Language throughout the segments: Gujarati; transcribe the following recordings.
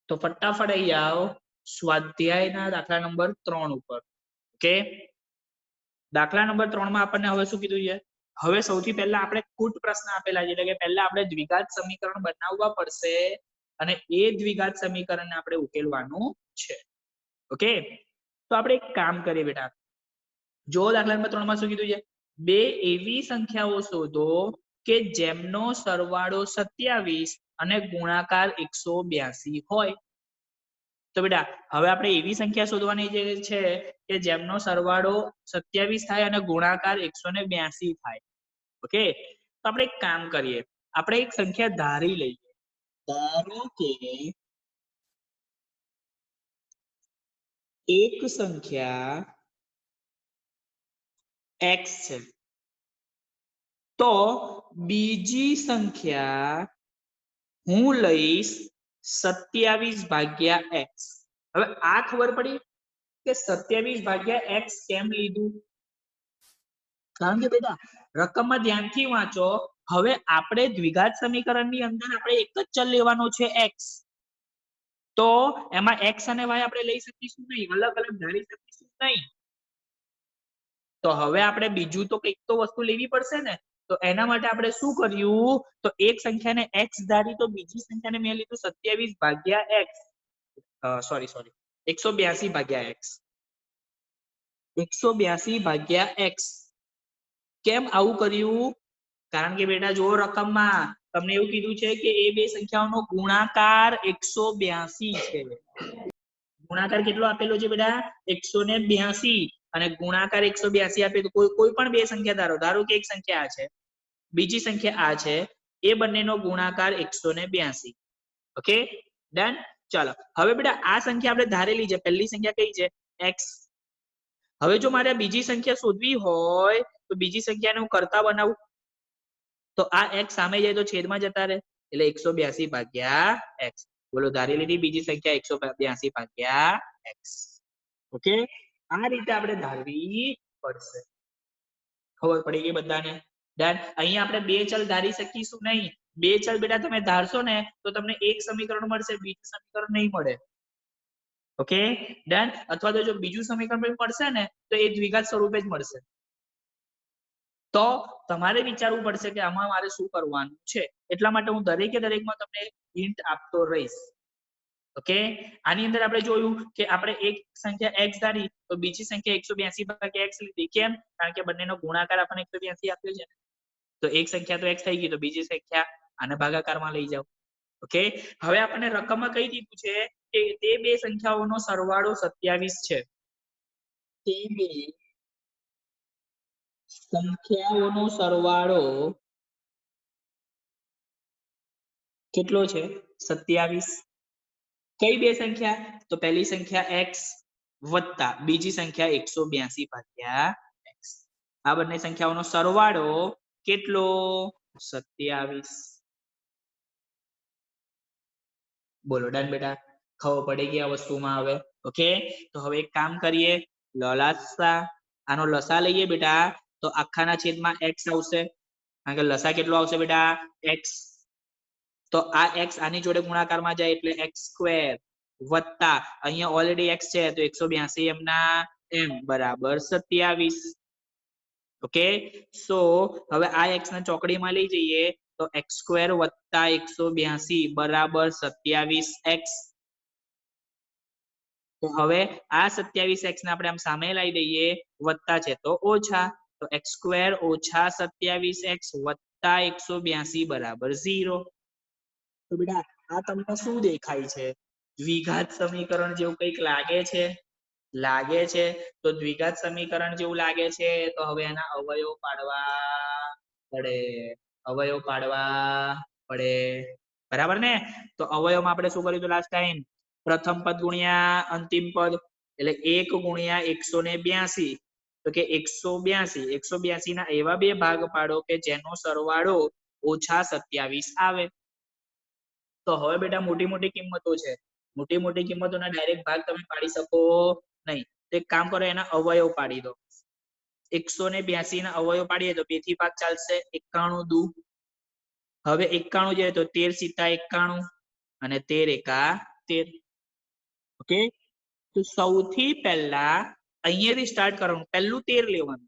તો ફટાફટ અહીં આવો સ્વાધ્યાયના દાખલા નંબર 3 ઉપર. ઓકે, દાખલા નંબર 3 માં આપણને હવે શું કીધું છે? હવે સૌથી પહેલા આપણે કૂટ પ્રશ્ન આપેલા છે, એટલે કે પહેલા આપણે દ્વિઘાત સમીકરણ બનાવવા પડશે અને એ દ્વિઘાત સમીકરણને આપણે ઉકેલવાનું છે. ઓકે, તો આપણે એક કામ કરીએ બેટા. જો દાખલા નંબર 3 માં શું કીધું છે? બે એવી સંખ્યાઓ શોધો કે જેમનો સરવાળો 27 અને ગુણાકાર 182 હોય. તો બેટા હવે આપણે એવી સંખ્યા શોધવાની છે કે જેમનો સરવાળો 27 થાય અને ગુણાકાર 182 થાય. ઓકે, તો આપણે એક કામ કરીએ, આપણે એક સંખ્યા ધારી લઈએ. ધારો કે એક સંખ્યા x છે, તો બીજી સંખ્યા હું લઈશ 27/x. હવે આ ખબર પડી કે 27/x કેમ લીધું? કારણ કે બેટા રકમમાં ધ્યાનથી વાંચો. હવે આપણે દ્વિઘાત સમીકરણની અંદર આપણે એક જ ચલ લેવાનો છે x, તો એમાં x અને y આપણે લઈ શકીશું નહીં, અલગ અલગ ધારી શકીશું નહીં. તો હવે આપણે બીજું તો કંઈક તો વસ્તુ લેવી પડશે ને. તો એના માટે આપણે શું કર્યું? તો એક સંખ્યાને x ધારી, તો બીજી સંખ્યાને મેં લીધું 27/x. Sorry 182/x. 182/x. કેમ આવું કર્યું? કારણ કે બેટા જો રકમમાં તમને એવું કીધું છે કે એ બે સંખ્યાઓનો ગુણાકાર 182 છે. ગુણાકાર કેટલો આપેલો છે બેટા? 182 અને ગુણાકાર 182 આપે તો કોઈ પણ બે સંખ્યા ધારો કે એક સંખ્યા આ છે, બીજી સંખ્યા આ છે, એ બંનેનો ગુણાકાર 182. Okay, done. ચાલો હવે બેટા આ સંખ્યા આપણે ધારેલી છે, પહેલી સંખ્યા કઈ છે? x. હવે જો મારે બીજી સંખ્યા શોધવી હોય તો બીજી સંખ્યાને હું કરતા બનાવું, તો આ x સામે જાય તો છેદમાં જતા રહે, એટલે 182/x. બોલો, ધારી લીધી બીજી સંખ્યા 182/x. ઓકે, આ રીતે આપણે ધારવી પડશે. ખબર પડી ગઈ બધાને? ડન. અહીંયા આપણે બે ચલ ધારી શકીશું નહીં. બે ચલ બેટા તમે ધારશો ને તો તમને એક સમીકરણ મળશે, બીજું સમીકરણ નહીં મળે. Okay, done. અથવા તો જો બીજું સમીકરણ મળશે ને તો એ દ્વિઘાત સ્વરૂપે જ મળશે. તો તમારે વિચારવું પડશે કે આમાં મારે શું કરવાનું છે. એટલા માટે હું દરેકે દરેકમાં તમને હિન્ટ આપતો રહીશ. ઓકે, આની અંદર આપણે જોયું કે આપણે એક સંખ્યા x ધારી તો બીજી સંખ્યા 182/x લીધી. કેમ? કારણ કે બંનેનો ગુણાકાર આપણને 182 આપ્યો છે. તો એક સંખ્યા તો x થઈ ગઈ, તો બીજી સંખ્યા આને ભાગાકારમાં લઈ જાઓ. ઓકે, હવે આપણને રકમમાં કહી દીધું છે કે તે બે સંખ્યાઓનો સરવાળો 27 છે. તે બે સંખ્યાઓનો સરવાળો કેટલો છે? 27. કઈ બે સંખ્યા? તો પહેલી સંખ્યા x વત્તા બીજી સંખ્યા 182/x. આ બંને સંખ્યાઓનો સરવાળો કેટલો? 27. બોલો, ડન બેટા? ખબર પડી ગઈ આ વસ્તુમાં હવે? ઓકે, તો હવે એક કામ કરીએ, લસાઅ. આનો લસા લઈએ બેટા તો આખાના છેદમાં x આવશે, કારણ કે લસા કેટલો આવશે બેટા? x. તો આ x આની જોડે ગુણાકારમાં જાય એટલે x² વત્તા અહીંયા ઓલરેડી x છે તો 182 એમના એમ બરાબર 27. ઓકે, સો હવે આ x ને ચોકડીમાં લઈ જઈએ તો x² વત્તા 182 બરાબર 27x. તો હવે આ 27x ને આપણે આમ સામે લાવી દઈએ, વત્તા છે તો ઓછા, તો x² ઓછા 27x વત્તા 182 બરાબર 0. તો બેટા આ તમને શું દેખાય છે? દ્વિઘાત સમીકરણ જેવું કંઈક લાગે છે? લાગે છે. તો દ્વિઘાત સમીકરણ જેવું લાગે છે તો હવે એના અવયવ પાડવા પડે. અવયવ પાડવા પડે, બરાબર ને? તો અવયવમાં આપણે શું કર્યું હતું લાસ્ટ ટાઈમ? પ્રથમ પદ ગુણ્યા અંતિમ પદ, એટલે 1 ગુણ્યા 182. તો કે 182 ના એવા બે ભાગ પાડો કે જેનો સરવાળો ઓછા 27 આવે. તો હવે બેટા મોટી મોટી કિંમતો છે, મોટી મોટી કિંમતોના ડાયરેક્ટ ભાગ તમે પાડી શકો નહીં. તો એક કામ કરો, એના અવયવ પાડી દો. 182 ના અવયવ પાડીએ તો 2 થી ભાગ ચાલશે, 91 દુ. હવે 91 જાય તો 13 × 7 = 91 અને 13 × 13. ઓકે, તો સૌથી પહેલા અહીંયાથી સ્ટાર્ટ કરવાનું, પહેલું 13 લેવાનું,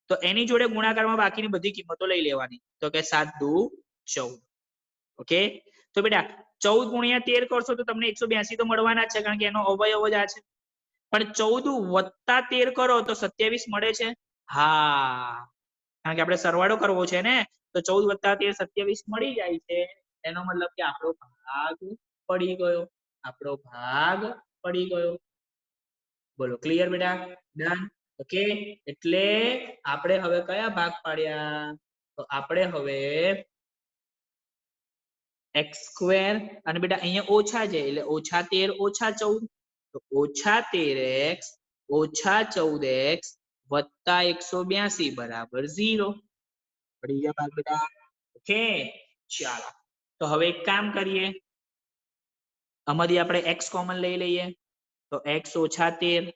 તો એની જોડે ગુણાકારમાં બાકીની બધી કિંમતો લઈ લેવાની, તો કે 7 દુ 14. ઓકે, તો બેટા 14 ગુણ્યા 13 કરશો તો તમને 182 તો મળવાના જ છે, કારણ કે એનો અવયવ જ આ છે. પણ 14 વત્તા 13 કરો તો 27 મળે છે. હા, કારણ કે આપણે સરવાળો કરવો છે ને, તો 14 વત્તા 13 27 મળી જાય છે. એનો મતલબ કે આપણો ભાગ પડી ગયો, આપણો ભાગ પડી ગયો. બોલો ક્લિયર બેટા? ડન. ઓકે, એટલે આપણે હવે કયા ભાગ પાડ્યા? તો આપણે હવે x² અને બેટા અહીંયા ઓછા છે એટલે ઓછા 13 ઓછા 14, તો ઓછા 13x ઓછા 14x વત્તા 182 બરાબર 0. પડી ગયા ભાગ બેટા? ઓકે, ચાલો તો હવે એક કામ કરીએ, આમાંથી આપણે x કોમન લઈ લઈએ, તો x ઓછા 13,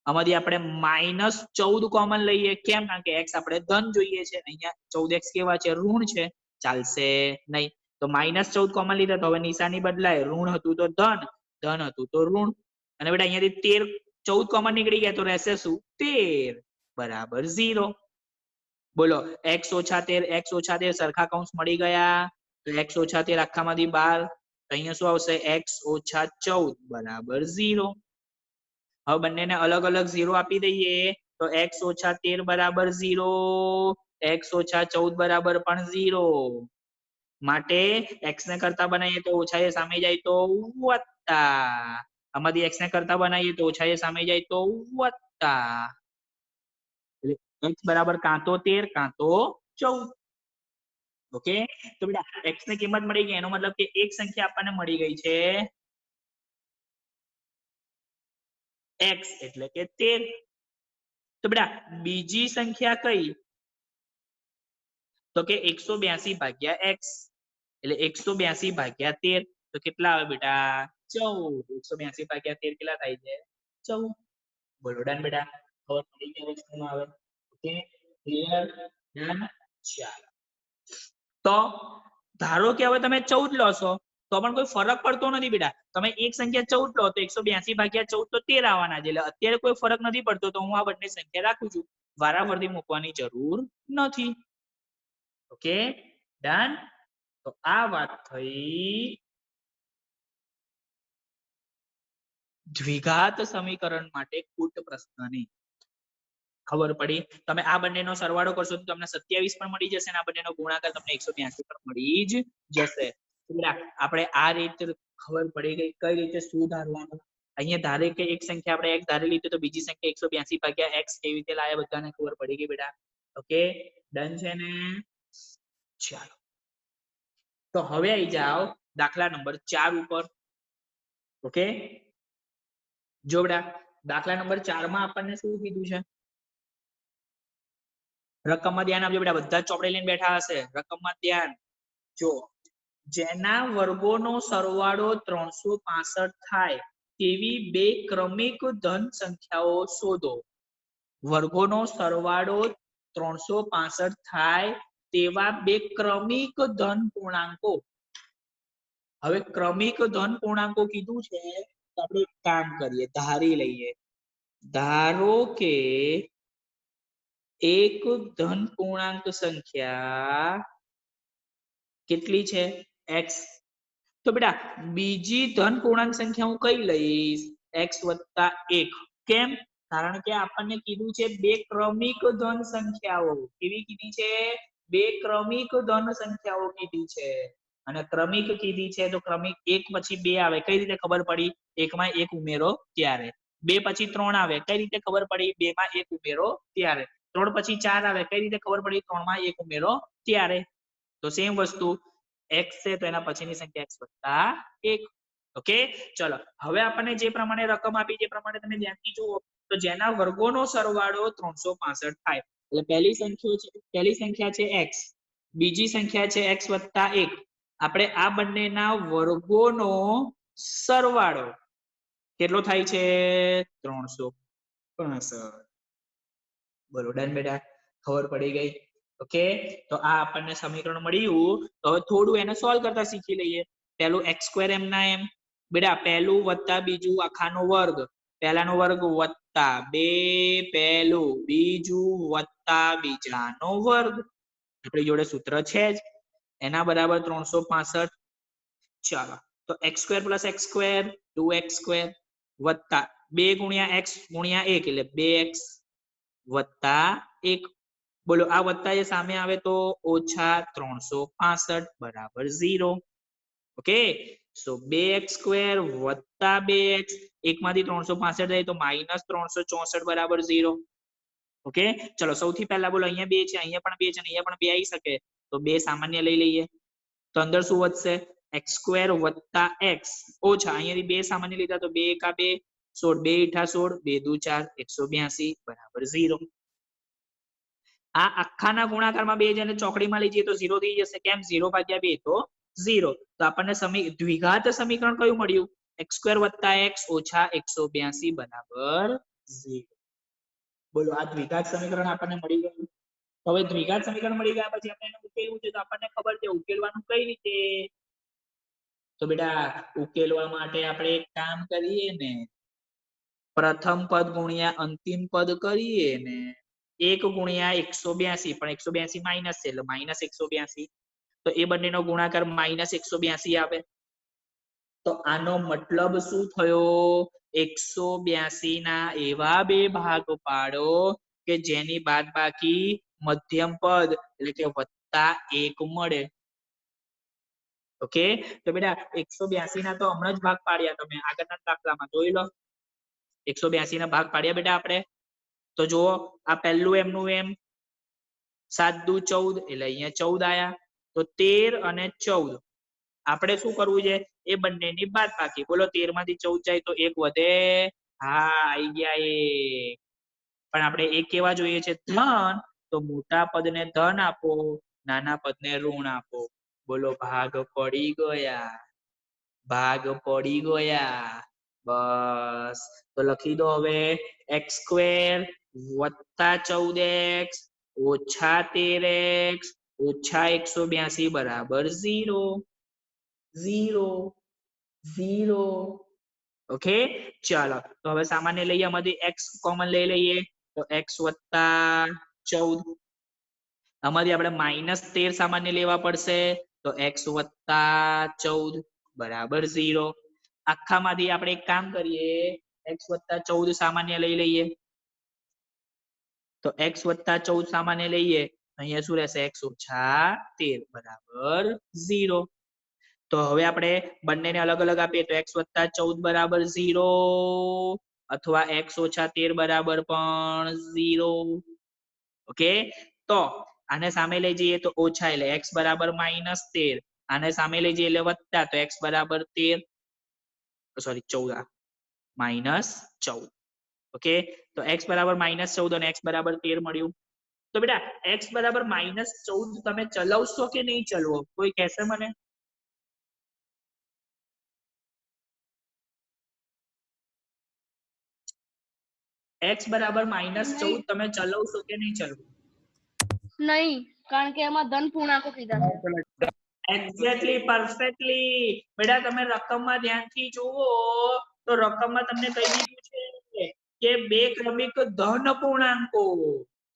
આમાંથી આપણે -14 કોમન લઈએ. કેમ? કારણ કે x આપણે ધન જોઈએ છે, અહીંયા 14x કેવા છે? ઋણ છે, ચાલશે નહીં. તો -14 કોમન લીધા, તો હવે નિશાની બદલાય, ઋણ હતું તો ધન, ધન હતું તો ઋણ. અને બેટા અહીંયાથી 14 કોમન નીકળી ગયા, તો રહેશે શું? 13 બરાબર 0. બોલો x ઓછા 13 સરખા કૌંસ મળી ગયા, તો x ઓછા 13 આખામાંથી 12, તો અહીંયા શું આવશે? x ઓછા 14 બરાબર 0. હવે બંનેને અલગ અલગ 0 આપી દઈએ, તો x ઓછા 13 બરાબર 0, x ઓછા 14 બરાબર પણ 0. માટે x ને કરતા બનાવીએ તો ઓછા એ સામે જાય તો વત્તા, આમાંથી x ને કરતા બનાવીએ તો ઓછા એ સામે જાય તો વત્તા, એટલે x બરાબર કાં તો 13 કાં તો 14. ઓકે, તો બેટા x ની કિંમત મળી ગઈ, એનો મતલબ કે એક સંખ્યા આપણને મળી ગઈ છે x એટલે કે 13. તો બેટા બીજી સંખ્યા કઈ? તો કે 182 ભાગ્યા x, એટલે 182 ભાગ્યા 13, તો કેટલા આવે બેટા? 14. 182 ભાગ્યા 13 કેટલા થાય છે? 14. બોલો ડન બેટા? ખબર પડી ગઈ વસ્તુમાં આવે? Okay, clear? ડન. ચાલો, તો ધારો કે હવે તમે 14 લો છો તો પણ કોઈ ફરક પડતો નથી બેટા. તમે એક સંખ્યા 14 લો તો 182 ભાગ્યા 14 તો 13 આવવાના છે, એટલે અત્યારે કોઈ ફરક નથી પડતો, તો હું આ બંને સંખ્યા રાખું છું, વારાફરતી મૂકવાની જરૂર નથી. Okay, done. તો આ વાત થઈ દ્વિઘાત સમીકરણ માટે કૂટ પ્રશ્નની. ખબર પડી? તમે આ બંનેનો સરવાળો કરશો તો તમને 27 પણ મળી જશે, અને આ બંનેનો ગુણાકાર તમને 182 પણ મળી જ જશે. આપણે આ રીતે ખબર પડી ગઈ કઈ રીતે શું ધારવાનું. અહીંયા ધારે કે એક સંખ્યા આપણે x ધારી લીધી, તો બીજી સંખ્યા 182 ભાગ્યા x કેવી રીતે લાયા બધાને ખબર પડી ગઈ બેટા? ઓકે, ડન છે ને? ચાલો, તો હવે આવી જાઓ દાખલા નંબર 4 ઉપર. ઓકે, જો બેટા દાખલા નંબર 4 માં આપણને શું કીધું છે? રકમમાં ધ્યાન આપજો બેટા, બધા ચોપડી લઈને બેઠા હશે. રકમમાં ધ્યાન જો, જેના વર્ગોનો સરવાળો 365 થાય તેવી બે ક્રમિક ધન સંખ્યાઓ શોધો. વર્ગોનો સરવાળો 365 થાય તેવા બે ક્રમિક ધન પૂર્ણાંકો. હવે ક્રમિક ધન પૂર્ણાંકો કીધું છે, તો આપણે એક કામ કરીએ, ધારી લઈએ. ધારો કે એક ધન પૂર્ણાંક સંખ્યા કેટલી છે? x. તો બેટા બીજી ધન પૂર્ણાંક સંખ્યા હું કઈ લઈશ? x વત્તા 1. કેમ? કારણ કે આપણને કીધું છે બે ક્રમિક ધન સંખ્યાઓ. કેવી કીધી છે? બે ક્રમિક ધન સંખ્યાઓ કીધી છે. અને ક્રમિક કીધી છે તો ક્રમિક 1 પછી 2 આવે, કઈ રીતે ખબર પડી? 1 માં 1 ઉમેરો ત્યારે. 2 પછી 3 આવે, કઈ રીતે ખબર પડી? 2 માં 1 ઉમેરો ત્યારે. 3 પછી 4 આવે, કઈ રીતે ખબર પડી? 3 માં 1 ઉમેરો ત્યારે. તો સેમ વસ્તુ x છે તો એના પછીની સંખ્યા x વત્તા 1. ઓકે, ચલો હવે આપણને જે પ્રમાણે રકમ આપી જે પ્રમાણે તમે ધ્યાનથી જુઓ, તો જેના વર્ગોનો સરવાળો 365 થાય, એટલે પહેલી સંખ્યા છે x, બીજી સંખ્યા છે x વત્તા 1. આપણે આ બંનેના વર્ગોનો સરવાળો કેટલો થાય છે? 365. બોલો ડન બેટા? ખબર પડી ગઈ? ઓકે, તો આ આપણને સમીકરણ મળ્યું. તો હવે થોડું એને સોલ્વ કરતા શીખી લઈએ. પહેલું x² એમના એમ, બેટા પહેલું વત્તા બીજું આખાનો વર્ગ, પહેલાનો વર્ગ વત્તા 2 પહેલું બીજું વત્તા બીજાનો વર્ગ, આપણી જોડે સૂત્ર છે જ, એના બરાબર 365. ચાલો તો x² + x² 2x² વત્તા 2 × x × 1 એટલે 2x વત્તા 1. બોલો આ વત્તા એ સામે આવે તો -365 બરાબર 0. ઓકે સો 2x² વત્તા 2x, 1 માંથી 365 જાય તો -364 બરાબર 0. ઓકે ચલો સૌથી પહેલા બોલો અહીંયા 2 છે, અહીંયા પણ 2 છે, અહીંયા પણ 2 આવી શકે તો 2 સામાન્ય લઈ લઈએ તો અંદર શું વધશે x² વત્તા x ઓછા અહીંયાથી 2 સામાન્ય લીધા તો 2 × 2 16, 2 × 8 16, 2 × 2 4 182 બરાબર 0. આ આખાના ગુણાકારમાં 2 જને ચોકડીમાં લઈ જઈએ તો 0 થઈ જશે. કેમ 0/2 તો 0. તો આપણને દ્વિઘાત સમીકરણ કયું મળ્યું x² વત્તા x ઓછા 182 બરાબર 0. બોલો આ દ્વિઘાત સમીકરણ આપણને મળી ગયું. હવે દ્વિઘાત સમીકરણ મળી ગયા પછી આપણે એને ઉકેલવું છે તો આપણને ખબર છે ઉકેલવાનું કઈ રીતે. તો બેટા ઉકેલવા માટે આપણે એક કામ કરીએ ને, પ્રથમ પદ ગુણ્યા અંતિમ પદ કરીએ ને 1 × 182 પણ 182 માઈનસ છે એટલે -182 તો એ બંનેનો ગુણાકાર -182 આવે. તો આનો મતલબ શું થયો 182 ના એવા બે ભાગ પાડો કે જેની બાદબાકી મધ્યમ પદ એટલે કે +1 મળે. ઓકે તો બેટા 182 ના તો હમણાં જ ભાગ પાડ્યા તમે આગળના દાખલામાં જોઈ લો. 182 ના ભાગ પાડ્યા બેટા આપણે તો જુઓ આ પહેલું એમનું એમ 7 દુ 14 એટલે અહીંયા 14 આયા તો 13 અને 14 આપણે શું કરવું છે એ બંનેની બાદબાકી. બોલો 13 માંથી 14 જાય તો 1 વધે. હા આવી ગયા એ પણ આપણે એક કેવા જોઈએ છે ધન તો મોટા પદને ધન આપો નાના પદને ઋણ આપો. બોલો ભાગ પડી ગયા, ભાગ પડી ગયા. બસ તો લખી દો હવે x² વત્તા 14x ઓછા 13x ઓછા 182 બરાબર 0 0 0. ઓકે ચાલો તો હવે સામાન્ય લઈએ આમાંથી x કોમન લઈ લઈએ તો x વત્તા 14 આમાંથી આપણે -13 સામાન્ય લેવા પડશે તો x વત્તા 14 બરાબર 0. આખામાંથી આપણે એક કામ કરીએ x વત્તા 14 સામાન્ય લઈ લઈએ તો x વત્તા 14 સામાન્ય લઈએ અહીંયા શું રહેશે x ઓછા 13 બરાબર 0. તો હવે આપણે બંનેને અલગ અલગ આપીએ તો x વત્તા 14 બરાબર 0 અથવા x ઓછા 13 બરાબર પણ 0. ઓકે તો આને સામે લઈ જઈએ તો ઓછા એટલે x બરાબર -13 આને સામે લઈ જઈએ એટલે વત્તા તો x બરાબર 13 સોરી 14 -14. ઓકે તો x બરાબર -14 અને x બરાબર 13 મળ્યું. તો બેટા x બરાબર -14 તમે ચલાવશો કે નહીં ચલવો કોઈ કહેશે મને? x બરાબર -14 તમે ચલાવશો કે નહીં ચલવો? નહીં કારણ કે એમાં ધન પૂર્ણાંકો કીધા છે. Exactly perfectly. બેટા તમે રકમમાં ધ્યાનથી જુઓ તો રકમમાં તમને કહી દીધું છે કે બે ક્રમિક ધન પૂર્ણાંકો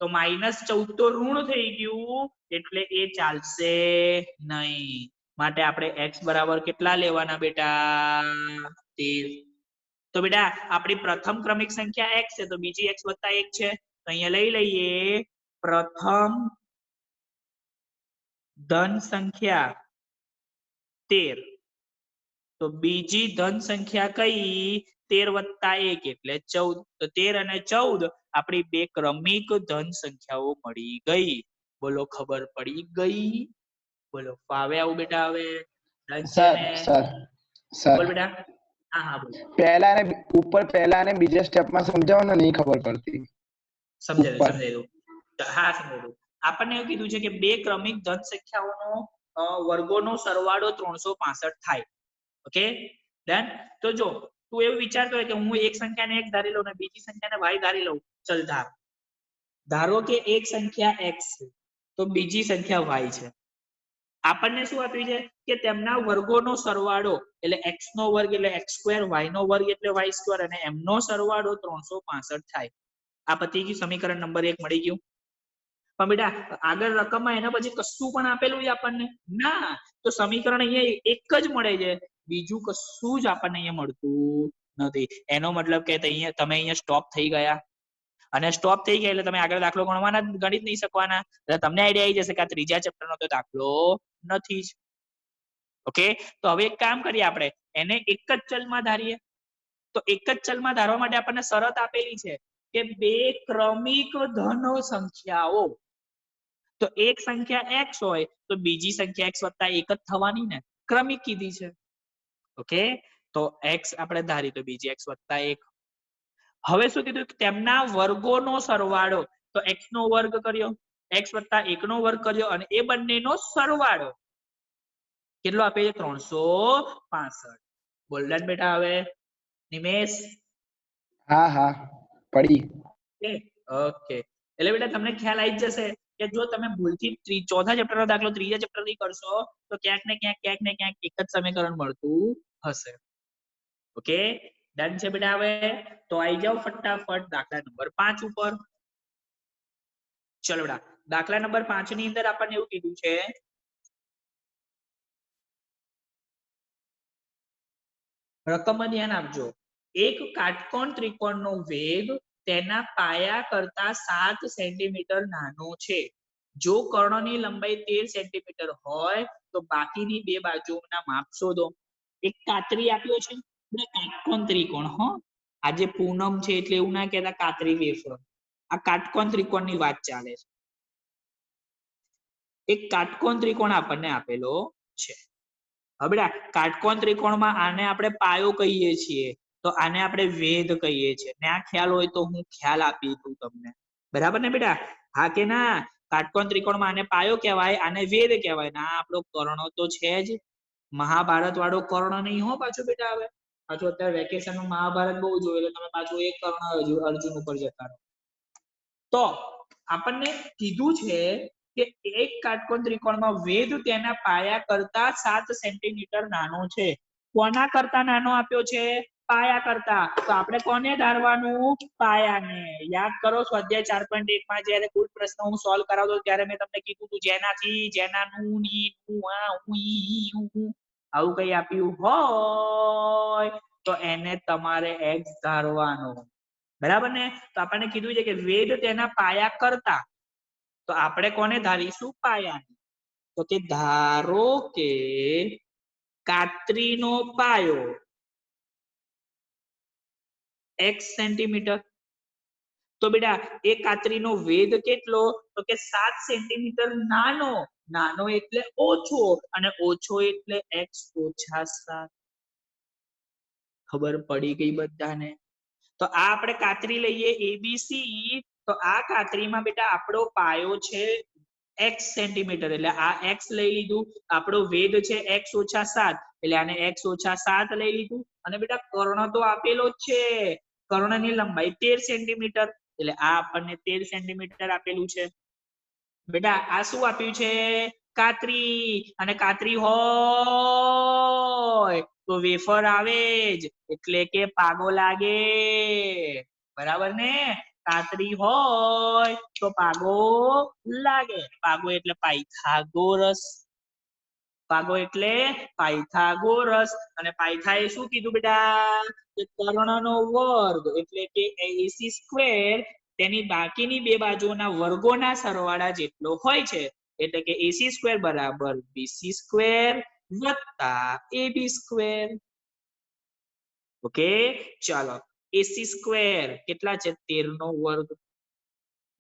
તો -14 તો ઋણ થઈ ગયું એટલે એ ચાલશે નહીં. માટે આપણે x બરાબર કેટલા લેવાના બેટા 13. તો બેટા આપણી પ્રથમ ક્રમિક સંખ્યા x છે તો બીજી x વત્તા 1 છે તો અહીંયા લઈ લઈએ પ્રથમ ધન સંખ્યા 13 તો બીજી ધન સંખ્યા કઈ 13 વત્તા 1 એટલે 14 તો 13 અને 14 આપણી બે ક્રમિક ધન સંખ્યાઓ મળી ગઈ. બોલો ખબર પડી ગઈ? બોલો ફાવે આવું બેટા? હવે બોલ બેટા. હા હા બોલ. પહેલા અને ઉપર પહેલા અને બીજા સ્ટેપમાં સમજાવો ને નહીં ખબર પડતી. સમજાવી દઉં. હા સમજાવી દઉં. આપણને એવું કીધું છે કે બે ક્રમિક ધન સંખ્યાઓનો વર્ગોનો સરવાળો 365 થાય. Okay done. તો જો તું એવું વિચારતો હોય કે હું એક સંખ્યાને x ધારી લઉં ને બીજી સંખ્યાને y ધારી લઉં. ચલ ધારો કે એક સંખ્યા x છે તો બીજી સંખ્યા y છે. આપણને શું આપ્યું છે કે તેમના વર્ગોનો સરવાળો એટલે x નો વર્ગ એટલે x² y નો વર્ગ એટલે y² અને m નો સરવાળો 365 થાય. આ પતી ગયું સમીકરણ નંબર 1 મળી ગયું. પણ બેટા આગળ રકમમાં એના પછી કશું પણ આપેલું છે આપણને ના, તો સમીકરણ અહીંયા એક જ મળે છે, બીજું કશું જ આપણને અહીંયા મળતું નથી. એનો મતલબ કે અહીંયા તમે અહીંયા સ્ટોપ થઈ ગયા, અને સ્ટોપ થઈ ગયા એટલે તમે આગળ દાખલો ગણવાના ગણિત નહીં શકવાના, એટલે તમને આઈડિયા આવી જશે કે આ ત્રીજા ચેપ્ટરનો તો દાખલો નથી જ. ઓકે, તો હવે એક કામ કરીએ, આપણે એને એક જ ચલમાં ધારીએ. તો એક જ ચલમાં ધારવા માટે આપણને શરત આપેલી છે કે બે ક્રમિક ધન સંખ્યાઓ, તો એક સંખ્યા x હોય તો બીજી સંખ્યા x વત્તા 1 જ થવાની ને, ક્રમિક કીધી છે. ઓકે, તો x આપણે ધારી તો બીજી x વત્તા 1. હવે શું કીધું, તેમના વર્ગોનો સરવાળો, તો x નો વર્ગ કર્યો, x વત્તા 1 નો વર્ગ કર્યો અને એ બંનેનો સરવાળો કેટલો આપે છે 365. બોલડાન બેટા હવે નિમેશ? હા હા પડી. ઓકે, એટલે બેટા તમને ખ્યાલ આવી જશે કે જો તમે ભૂલથી ચોથા ચેપ્ટરનો દાખલો ત્રીજા ચેપ્ટરથી કરશો તો ક્યાંક ને ક્યાંક એક જ સમીકરણ મળતું હશે. ઓકે, ડન છે બેટા? હવે તો આવી જાઓ ફટાફટ દાખલા નંબર 5 ઉપર. ચલો બેટા, દાખલા નંબર 5 ની અંદર આપણને એવું કીધું છે, રકમમાં ધ્યાન આપજો. એક કાટકોણ ત્રિકોણનો વેગ તેના પાયા કરતા 7 સેન્ટીમીટર નાનો છે. જો કર્ણની લંબાઈ 13 સેન્ટીમીટર હોય તો બાકીની બે બાજુઓના માપ શોધો. એક કાતરી આપ્યો છે, કાટકોણ ત્રિકોણ. આજે પૂનમ છે એટલે એવું ના કહેતા કાતરી વેફર, આ કાટકોણ ત્રિકોણની વાત ચાલે છે. એક કાટકોણ ત્રિકોણ આપણને આપેલો છે. હવે કાટકોણ ત્રિકોણમાં આને આપણે પાયો કહીએ છીએ, તો આને આપણે વેધ કહીએ છીએ. ને આ ખ્યાલ હોય તો હું ખ્યાલ આપી દઉં તમને, બરાબર ને બેટા? હા કે ના? કાટકોણ ત્રિકોણમાં આને પાયો કહેવાય, આને વેધ કહેવાય. ના, આપણો કર્ણ તો છે જ, મહાભારત વાળો કર્ણ નહીં હો પાછો બેટા. હવે પાછું અત્યારે વેકેશનમાં મહાભારત બહુ જોયું એટલે તમે પાછું એક કર્ણ અર્જુન ઉપર જતા રહો. તો આપણને કીધું છે કે એક કાટકોણ ત્રિકોણમાં વેધ તેના પાયા કરતા 7 સેન્ટીમીટર નાનો છે. કોના કરતા નાનો આપ્યો છે? પાયા કરતા. તો આપણે કોને ધારવાનું? પાયાને. યાદ કરો સ્વાધ્યાય 4.1 માં જ્યારે કુલ પ્રશ્ન હું સોલ્વ કરાવતો ત્યારે મેં તમને કીધું હતું જેનાથી, જેનાનું, ની, નું, આ, ઉ, ઈ, ઉ, આવું કઈ આપ્યું હોય તો એને તમારે x ધારવાનો, બરાબર ને? તો આપણને કીધું છે કે વેધ તેના પાયા કરતા, તો આપણે કોને ધારીશું? પાયાને. તો તે ધારો કે કાતરીનો પાયો x સેન્ટીમીટર. તો બેટા એ કાતરીનો વેધ કેટલો? તો કે 7 સેન્ટીમીટર નાનો. નાનો એટલે ઓછો, અને ઓછો એટલે x ઓછા 7. ખબર પડી ગઈ બધાને? તો આ આપણે કાતરી લઈએ ABC. તો આ કાતરીમાં બેટા આપણો પાયો છે x સેન્ટીમીટર, એટલે આ x લઈ લીધું. આપણો વેધ છે x ઓછા 7, એટલે આને x ઓછા 7 લઈ લીધું. અને બેટા કર્ણ તો આપેલો જ છે, કર્ણની લંબાઈ 13 સેન્ટીમીટર, એટલે આ આપણને 13 સેન્ટીમીટર આપેલું છે. બેટા આ શું આપ્યું છે? કાતરી. અને કાતરી હોય તો વેફર આવે જ, એટલે કે પાગો લાગે, બરાબર ને? કાતરી હોય તો પાગો લાગે. પાગો એટલે પાયથાગોરસ. પાગો એટલે પાયથાગોરસ. અને પાયથાએ શું કીધું બેટા? કે કર્ણનો વર્ગ એટલે કે AC², તેની બાકીની બે બાજુઓના વર્ગોના સરવાળા જેટલો હોય છે. એટલે કે AC² બરાબર BC² વત્તા AB². ઓકે, ચાલો. AC² કેટલા છે? 13 નો વર્ગ.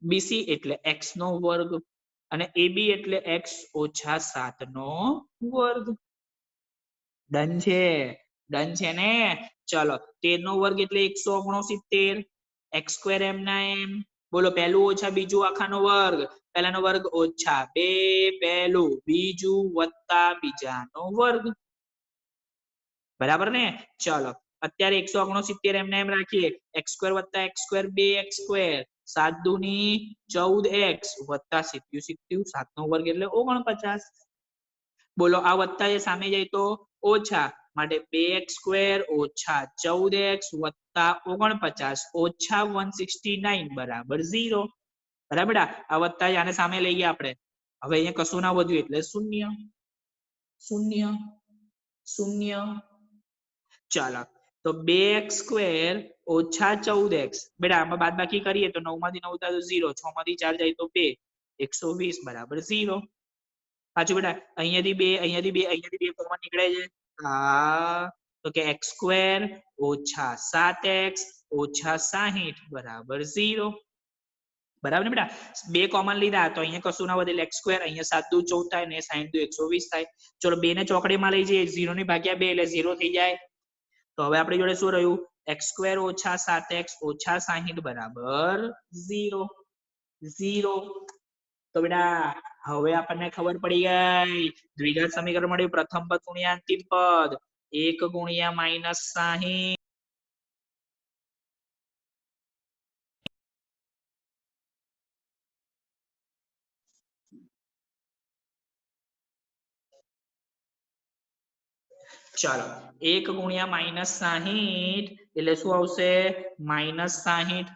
BC એટલે x નો વર્ગ, અને AB એટલે x ઓછા 7 નો વર્ગ. ડન છે? ડન છે ને? ચલો, 13 નો વર્ગ એટલે 169, x² એમના એમ. બોલો, પહેલું ઓછા બીજું આખાનો વર્ગ. પહેલાનો વર્ગ ઓછા 2 પહેલું, બીજું વત્તા બીજાનો વર્ગ, બરાબર ને? ચલો, અત્યારે 169 એમના એમ રાખીએ. x² વત્તા x² 2x², 7 દુની 14x વત્તા 7 નો વર્ગ એટલે 49. બોલો આ વત્તા એ સામે જાય તો ઓછા, માટે 2x² ઓછા 14x વત્તા 49 ઓછા 169 બરાબર 0. બરાબર, આ વત્તા આને સામે લઈએ આપણે. હવે અહીંયા કશું ના વધ્યું એટલે શૂન્ય શૂન્ય શૂન્ય. ચાલો તો 2x² ઓછા 14x, બેટા આમાં બાદબાકી કરીએ તો 9 માંથી 9 થાય તો 0, 6 માંથી 4 જાય તો 2, 120 બરાબર 0. પાછું બેટા અહીંયાથી 2 અહીંયાથી 2 કોમન નીકળે છે. હા તો કે x² ઓછા 7x ઓછા 60 બરાબર 0. બરાબર ને બેટા, 2 કોમન લીધા તો અહીંયા કશું ના વધે એટલે x², અહીંયા 7 દુ 14 થાય ને 60 દુ 120 થાય. ચલો 2 ને ચોકડીમાં લઈ જઈએ, 0 ની ભાગ્યા 2 એટલે 0 થઈ જાય. તો હવે આપણી જોડે શું રહ્યું, x² ઓછા 7x ઓછા 60 બરાબર 0 0. તો બેટા હવે આપણને ખબર પડી ગઈ, દ્વિઘાત સમીકરણ મળ્યું, પ્રથમ પદ ગુણ્યા અંતિમ પદ, 1 ગુણ્યા -60. ચાલો 1 ગુણ્યા -60 એટલે શું આવશે, -60.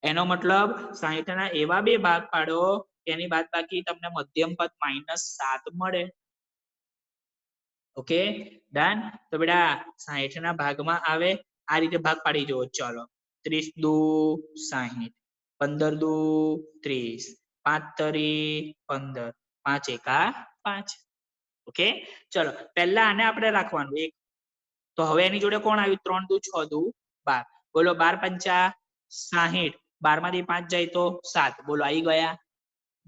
એનો મતલબ 60 ના એવા બે ભાગ પાડો એની બાદબાકી તમને મધ્યમ પદ -7 મળે. Okay done. તો બેટા 60 ના ભાગમાં આવે આ રીતે ભાગ પાડી જુઓ. ચલો 30 દુ 60, 15 દુ 30, 5 તરી 15, 5 એકા 5. ઓકે ચલો પહેલા આને આપણે રાખવાનું 1. તો હવે એની જોડે કોણ આવ્યું, 3 દુ 6 દુ 12. બોલો 12 પંચા 60, 12 માંથી 5 જાય તો 7. બોલો આવી ગયા,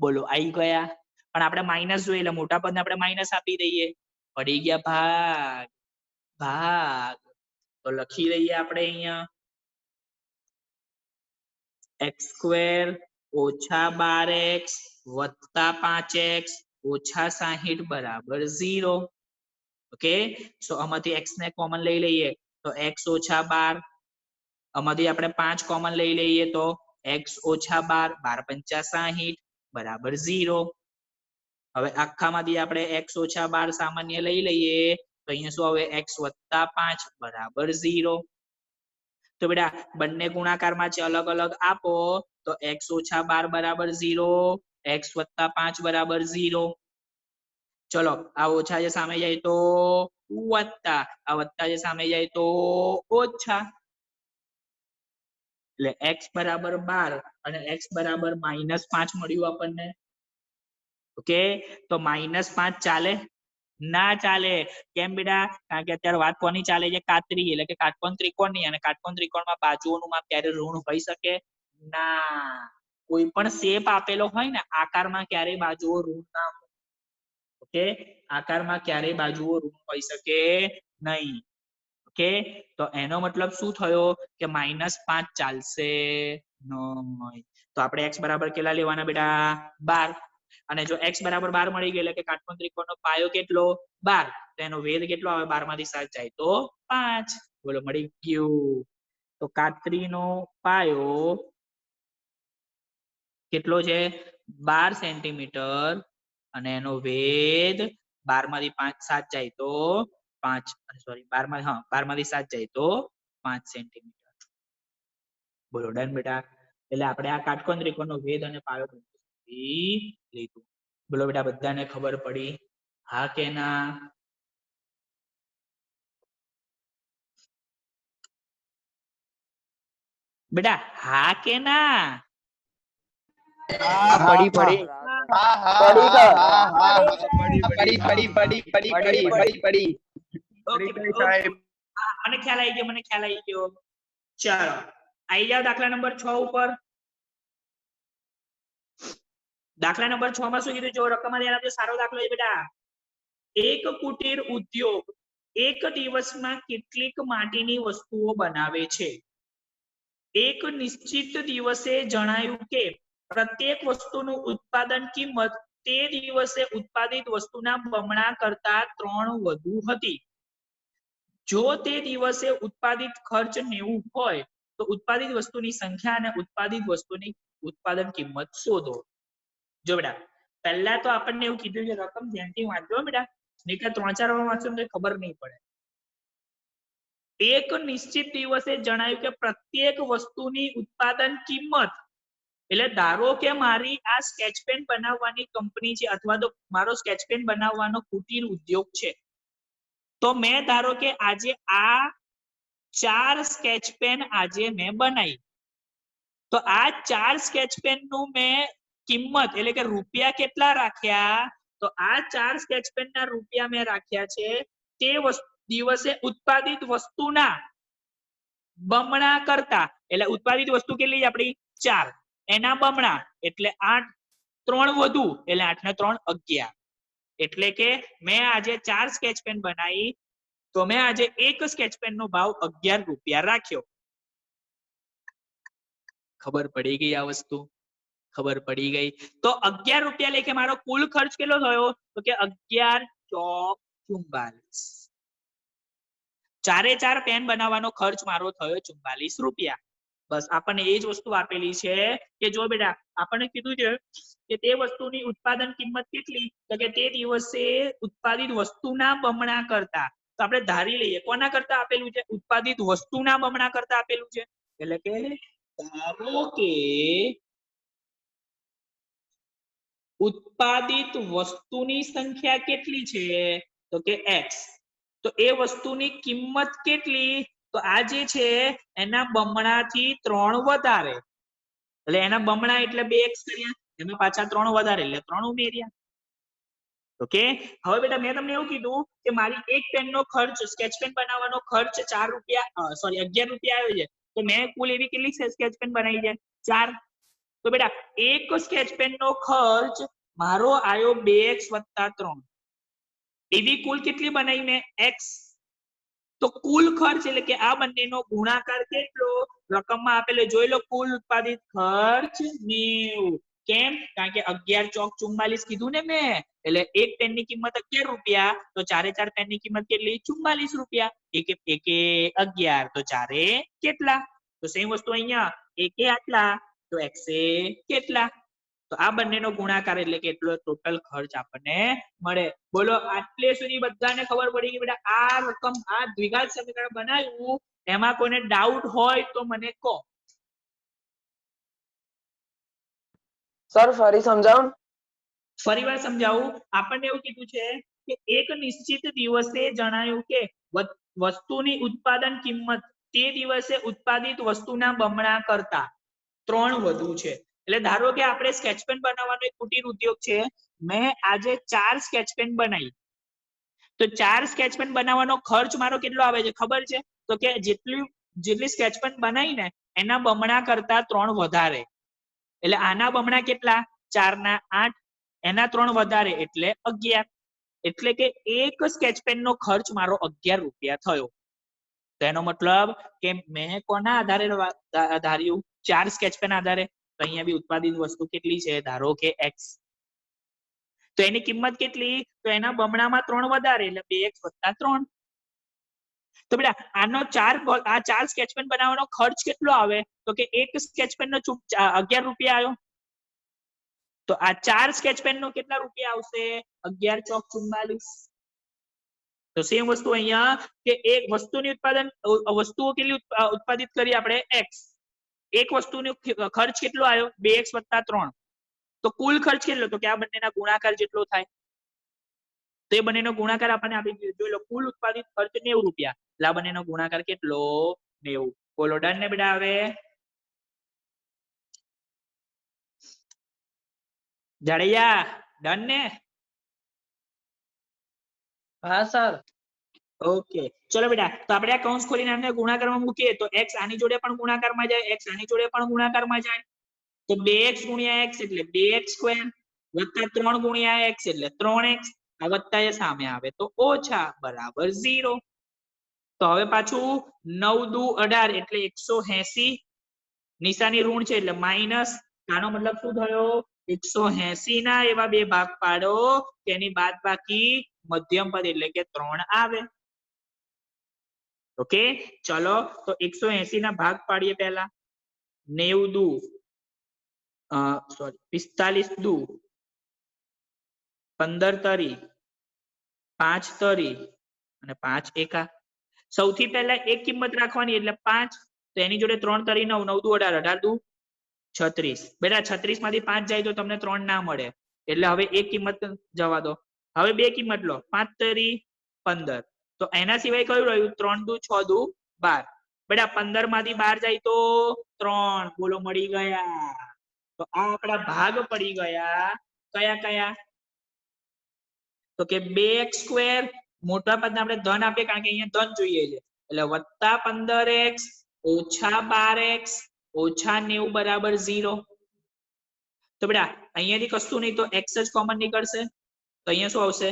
બોલો આવી ગયા. પણ આપણે માઇનસ જોઈએ એટલે મોટા પદને આપણે માઇનસ આપી દઈએ. પડી ગયા ભાગ ભાગ. તો લખી દઈએ આપણે અહીંયા x² ઓછા 12x વત્તા 5x ઓછા 60 બરાબર 0. ઓકે સો આમાંથી x ને કોમન લઈ લઈએ તો x ઓછા 12, આમાંથી આપણે 5 કોમન લઈ લઈએ તો x ઓછા 12, 12 પંચા 60 બરાબર 0. હવે આખામાંથી આપણે x ઓછા 12 સામાન્ય લઈ લઈએ તો અહીંયા શું આવે, x વત્તા 5 બરાબર 0. તો બેટા બંને ગુણાકારમાં છે અલગ અલગ આપો તો x ઓછા 12 બરાબર 0, x વત્તા 5 બરાબર 0. ચલો આ ઓછા જે સામે જાય તો વત્તા, આ વત્તા જે સામે જાય તો ઓછા. એટલે x બરાબર 12 અને x બરાબર -5 મળ્યું આપણને. ઓકે તો -5 ચાલે, ના ચાલે. કેમ બેટા, કારણ કે અત્યારે વાત કોની ચાલે છે, કાતરી એટલે કે કાટકોણ ત્રિકોણની, અને કાટકોણ ત્રિકોણમાં બાજુઓનું માપ ક્યારે ઋણ હોઈ શકે ના. કોઈ પણ શેપ આપેલો હોય ને આકારમાં ક્યારેય બાજુઓ ઋણ ના હોય. ઓકે આકારમાં ક્યારેય બાજુઓ ઋણ હોઈ શકે નહીં. ઓકે તો એનો મતલબ શું થયો કે -5 ચાલશે નહીં. તો આપણે x બરાબર કેટલા લેવાના બેટા, 12. અને જો x બરાબર 12 મળી ગયો એટલે કે કાટકોણ ત્રિકોણનો પાયો કેટલો, 12. તો એનો વેધ કેટલો આવે, 12 માંથી 7 જાય તો 5. બોલો મળી ગયું. તો કાતરીનો પાયો કેટલો છે, 12 સેન્ટીમીટર, અને એનો વેધ 12 માંથી 5 7 જાય તો 5, સોરી 12 માંથી 7 જાય તો 5 સેન્ટીમીટર. બોલો ડન બેટા. એટલે આપણે આ કાટકોણ ત્રિકોણનો વેધ અને પાયો લીધું. બોલો બેટા બધાને ખબર પડી, હા કે ના? બેટા હા કે ના? પડી પડી મને ખ્યાલ આવી ગયો, મને ખ્યાલ આવી ગયો. ચાલો આવી જાવ દાખલા નંબર 6 ઉપર. દાખલા નંબર 6 માં શું કીધું, જો રકમમાં ધ્યાન આપજો, સારો દાખલો છે બેટા. એક કુટીર ઉદ્યોગ એક દિવસમાં કેટલીક માટીની વસ્તુઓ બનાવે છે. એક નિશ્ચિત દિવસે જણાયું કે પ્રત્યેક વસ્તુનું ઉત્પાદન કિંમત તે દિવસે ઉત્પાદિત વસ્તુના બમણા કરતા 3 વધુ હતી. જો તે દિવસે ઉત્પાદિત ખર્ચ 90 હોય તો ઉત્પાદિત વસ્તુની સંખ્યા અને ઉત્પાદિત વસ્તુની ઉત્પાદન કિંમત શોધો. જો બેટા પહેલા તો આપણને એવું કીધું છે રકમ ધ્યાનથી વાંચજો બેટા, નહીંતર 3-4 વાર વાંચો તો ખબર નહીં પડે. એક નિશ્ચિત દિવસે જણાવ્યું કે પ્રત્યેક વસ્તુની ઉત્પાદન કિંમત, એટલે ધારો કે મારી આ સ્કેચ પેન બનાવવાની કંપની છે અથવા તો મારો સ્કેચ પેન બનાવવાનો કુટીર ઉદ્યોગ છે, તો મેં ધારો કે આજે આ 4 સ્કેચ પેન આજે મેં બનાવી, તો આ 4 સ્કેચ પેન નું મેં કિંમત એટલે કે રૂપિયા કેટલા રાખ્યા, તો આ 4 સ્કેચ પેન ના રૂપિયા મેં રાખ્યા છે તે દિવસે ઉત્પાદિત વસ્તુના બમણા કરતા, એટલે ઉત્પાદિત વસ્તુ કેટલી આપણી 4, એના બમણા એટલે 8, 3 વધુ એટલે 8 ને 3 11, એટલે કે મેં આજે 4 સ્કેચ પેન બનાવી તો મેં આજે એક સ્કેચ પેન નો ભાવ 11 રૂપિયા રાખ્યો. ખબર પડી ગઈ આ વસ્તુ? ખબર પડી ગઈ. તો 11 રૂપિયા લેખે મારો કુલ ખર્ચ કેટલો થયો, તો કે 11 ચોક 44. 4 પેન બનાવવાનો ખર્ચ મારો થયો 44 રૂપિયા. બસ આપણને એ જ વસ્તુ આપેલી છે કે જો બેટા આપણને કીધું છે કે તે વસ્તુની ઉત્પાદન કિંમત કેટલી, તો કે તે દિવસે ઉત્પાદિત વસ્તુના બમણા કરતા. તો આપણે ધારી લઈએ કોના કરતા આપેલું છે, ઉત્પાદિત વસ્તુના બમણા કરતા આપેલું છે. એટલે કે ધારો કે ઉત્પાદિત વસ્તુની સંખ્યા કેટલી છે, તો કે x, તો એ વસ્તુની કિંમત કેટલી, તો આ જે છે એના બમણાથી 3 વધારે, એટલે એના બમણા એટલે 2x કર્યા, એમાં પાછા 3 વધારે એટલે 3 ઉમેર્યા. ઓકે. હવે બેટા મેં તમને એવું કીધું કે મારી એક પેનનો ખર્ચ, સ્કેચ પેન બનાવવાનો ખર્ચ 4 રૂપિયા, સોરી 11 રૂપિયા આવ્યો છે, તો મેં કુલ એવી કેટલી સ્કેચ પેન બનાવી છે 4. તો બેટા એક સ્કેચ પેન નો ખર્ચ મારો આવ્યો 2x + 3, એવી કુલ કેટલી બનાવી મેં x. તો કુલ ખર્ચ એટલે કે આ બંનેનો ગુણાકાર કેટલો, રકમમાં આપેલો જોઈ લો, કુલ ઉત્પાદિત ખર્ચ 90. કેમ? કારણ કે 11 ચોક 44 કીધું ને મેં, એટલે એક પેનની કિંમત 11 રૂપિયા, તો 4 પેનની કિંમત કેટલી 44 રૂપિયા. એકે 11 તો 4 કેટલા, તો સેમ વસ્તુ અહીંયા એકે આટલા તો x કેટલા, તો આ બંનેનો ગુણાકાર એટલે કેટલો ટોટલ ખર્ચ આપણને મળે. બોલો આટલે સુધી બધાને ખબર પડી ગઈ બેટા? આ રકમ આ દ્વિઘાત સમીકરણ બનાવ્યું, એમાં કોઈને ડાઉટ હોય તો મને કહો. સર ફરી સમજાવો. ફરીવાર સમજાવું. આપણને એવું કીધું છે કે એક નિશ્ચિત દિવસે જણાયું કે વસ્તુની ઉત્પાદન કિંમત તે દિવસે ઉત્પાદિત વસ્તુના બમણા કરતા 3 વધુ છે. એટલે ધારો કે આપણે સ્કેચ પેન બનાવવાનો એક કુટીર ઉદ્યોગ છે, મેં આજે 4 સ્કેચ પેન બનાવી, તો 4 સ્કેચ પેન બનાવવાનો ખર્ચ મારો કેટલો આવે છે ખબર છે, તો કે જેટલી સ્કેચ પેન બનાવી ને એના બમણા કરતા 3 વધારે, એટલે આના બમણા કેટલા 4 ના 8, એના 3 વધારે એટલે 11, એટલે કે એક સ્કેચ પેન નો ખર્ચ મારો 11 રૂપિયા થયો. તો એનો મતલબ કે મેં કોના આધારે ધાર્યું, 4 સ્કેચ પેન આધારે. તો અહીંયા બી ઉત્પાદિત વસ્તુ કેટલી છે, ધારો કે x, તો એની કિંમત કેટલી, તો એના બમણામાં 3 વધારે એટલે 2x + 3. તો બેટા આનો 4 સ્કેચ પેન બનાવવાનો ખર્ચ કેટલો આવે, તો કે એક સ્કેચ પેન નો 11 રૂપિયા આવ્યો, તો આ 4 સ્કેચ પેન નો કેટલા રૂપિયા આવશે 11 ચોક 44. તો સેમ વસ્તુ અહીંયા કે એક વસ્તુની વસ્તુઓ કેટલી ઉત્પાદિત કરી આપણે x, એક વસ્તુનો ખર્ચ કેટલો આવ્યો 2x + 3, તો કુલ ખર્ચ કેટલો, તો કે આ બંનેના ગુણાકાર જેટલો થાય. તો એ બંનેનો ગુણાકાર આપણને આપી દીધો, જોઈ લો કુલ ઉત્પાદિત ખર્ચ 90 રૂપિયા, એટલે આ બંનેનો ગુણાકાર કેટલો 90. બોલો ડન ને બેટા? હવે જાડેજા ડન ને? હા સર. ઓકે ચલો બેટા, તો આપણે આ કૌંસ ખોલીને આને ગુણાકારમાં મૂકીએ તો x આની જોડે પણ ગુણાકારમાં જાય, x આની જોડે પણ ગુણાકારમાં જાય, તો 2x × x એટલે 2x² + 3 × x એટલે 3x, આ વત્તા એ સામે આવે તો ઓછા બરાબર 0. તો હવે પાછું 9 દુ 18 એટલે 180, નિશાની ઋણ છે એટલે માઈનસ, આનો મતલબ શું થયો 180 ના એવા બે ભાગ પાડો તેની બાદબાકી મધ્યમ પદ એટલે કે 3 આવે. ઓકે ચલો તો 180 ના ભાગ પાડીએ પહેલા, 90 દુ 45 દુ 15 તરી, 5 તરી અને 5 એકા. સૌથી પહેલા એક કિંમત રાખવાની એટલે 5, તો એની જોડે 3 તરી 9, 9 દુ 18, 18 દુ 36. બેટા 36 માંથી 5 જાય તો તમને 3 ના મળે, એટલે હવે એક કિંમત જવા દો. હવે બે કિંમત લો, 5 તરી 15, તો એના સિવાય કયું રહ્યું? 3 દુ 6 દુ 12. બેટા 15 માંથી 12 જાય તો 3, બોલો મળી ગયા. તો આ આપણા ભાગ પડી ગયા કયા કયા? તો કે 2x², મોટા પદને આપણે ધન આપીએ કારણ કે અહીંયા ધન જોઈએ છે, એટલે વત્તા 15x ઓછા 12x ઓછા 90 બરાબર 0. તો બેટા અહીંયાથી કશું નહીં તો x જ કોમન નીકળશે, તો અહીંયા શું આવશે?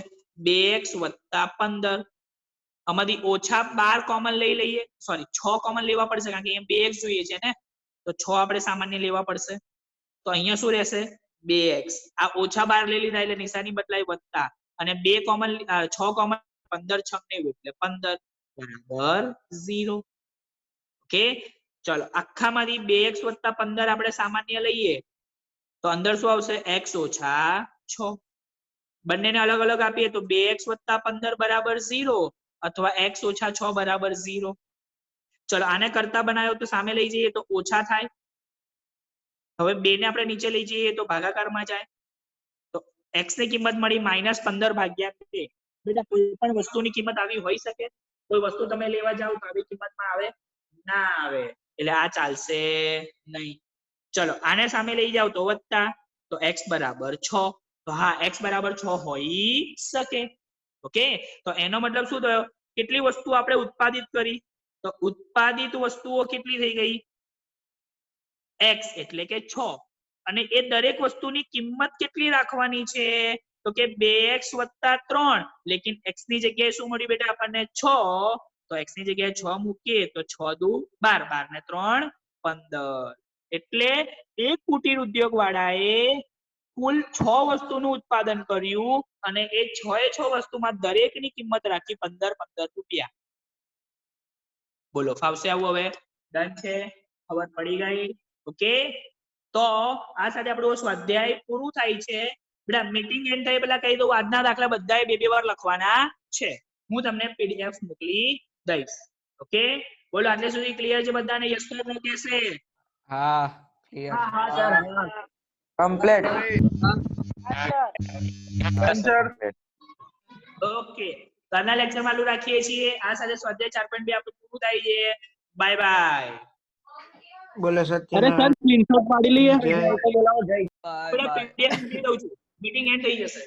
2x વત્તા 15. આમાંથી ઓછા 12 કોમન લઈ લઈએ, સોરી 6 કોમન લેવા પડશે કારણ કે અહીંયા 2x જોઈએ છે ને, તો 6 આપણે સામાન્ય લેવા પડશે. તો અહીંયા શું રહેશે? 2x. આ ઓછા 12 લઈ લીધા એટલે નિશાની બદલાઈ વત્તા, અને 2 કોમન 6 કોમન 15 6 90 એટલે 15 બરાબર 0. ઓકે, ચલો આખામાંથી 2x વત્તા 15 આપણે સામાન્ય લઈએ તો અંદર શું આવશે? x ઓછા 6. બંનેને અલગ અલગ આપીએ તો 2x વત્તા 15 બરાબર 0 અથવા x ઓછા 6 બરાબર 0. ચલો આને કરતા બનાવ્યો તો સામે લઈ જઈએ તો ઓછા થાય. હવે 2 ને આપણે નીચે લઈ જઈએ તો ભાગાકારમાં જાય, તો x ની કિંમત મળી -15 ભાગ્યા 2. બેટા કોઈ પણ વસ્તુની કિંમત આવી હોઈ શકે? કોઈ વસ્તુ તમે લેવા જાવ તો આવી કિંમતમાં આવે? ના આવે, એટલે આ ચાલશે નહીં. ચલો આને સામે લઈ જાવ તો વત્તા, તો x બરાબર 6. તો હા x બરાબર 6 હોઈ શકે. ઓકે, તો એનો મતલબ શું થયો? કેટલી વસ્તુ આપણે ઉત્પાદિત કરી? તો ઉત્પાદિત વસ્તુઓ કેટલી થઈ ગઈ? x એટલે કે 6. અને એ દરેક વસ્તુની કિંમત કેટલી રાખવાની છે? તો કે 2x વત્તા 3, લેકિન x ની જગ્યાએ શું મળ્યું બેટા આપણને? 6. તો x ની જગ્યાએ 6 મૂકીએ તો 6 દુ 12, 12 ને 3 15. એટલે એક કુટીર ઉદ્યોગ વાળાએ કુલ 6 વસ્તુનું ઉત્પાદન કર્યું અને એ 6 વસ્તુમાં દરેકની કિંમત રાખી 15 રૂપિયા. બોલો ફાવશે આવું? હવે ડન છે, ખબર પડી ગઈ? ઓકે, તો આ સાથે આપણું સ્વાધ્યાય પૂરું થાય છે. બેટા મીટિંગ એન્ડ થાય પહેલા કહી દઉં, આજના દાખલા બધાએ 2 વાર લખવાના છે. હું તમને પીડીએફ મોકલી દઈશ. ઓકે, બોલો આટલે સુધી ક્લિયર છે બધાને? યસ કે નો કહેશે? હા ક્લિયર. હા હા સર. કમ્પ્લીટ. ઓકે, કાલના લેક્ચરમાં આટલું રાખીએ છીએ. આ સાથે સ્વાધ્યાય 4.2 આપણું પૂરું થાય છે. Bye bye. બોલો અરે સત્યનારાયણ. સર સ્ક્રીનશોટ પાડી લઈએ. જય. પીડીએફ મોકલી દઉં છું, મીટિંગ એન્ડ થઈ જશે.